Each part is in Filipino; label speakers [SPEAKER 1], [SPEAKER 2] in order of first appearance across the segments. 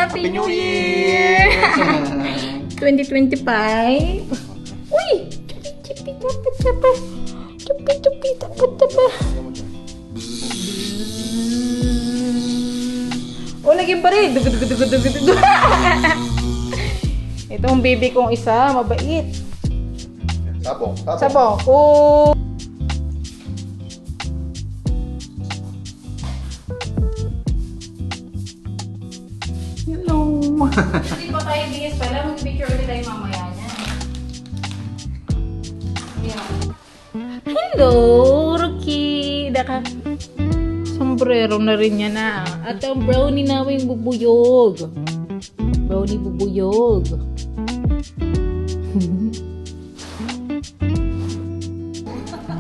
[SPEAKER 1] Happy New Year! 2025. Uy! Oh, lagyan pa rin. Itong baby kong isa, mabait.
[SPEAKER 2] Sabong.
[SPEAKER 1] Sabong. Oh! Hello. Hindi pa tayo bigas pala. Mag-picture ulit tayo mamaya niya. Hello, Rocky. Sombrero na rin yan na. At ang brownie namin bubuyog. Brownie bubuyog.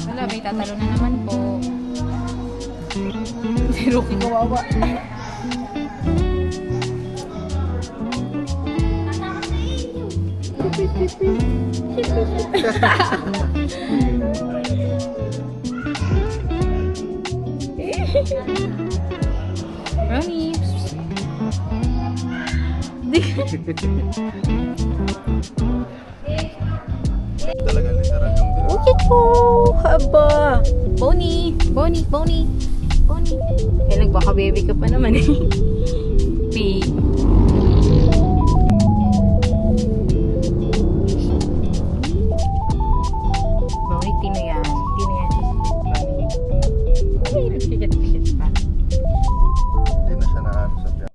[SPEAKER 1] Wala, may tatalo na naman po. Si Rocky kawawa. Brownie.
[SPEAKER 2] Talaga literal yung
[SPEAKER 1] Uy po! Haba! Pony! Pony! Pony! Pony! Eh, nagbaka baby ka pa naman eh. P.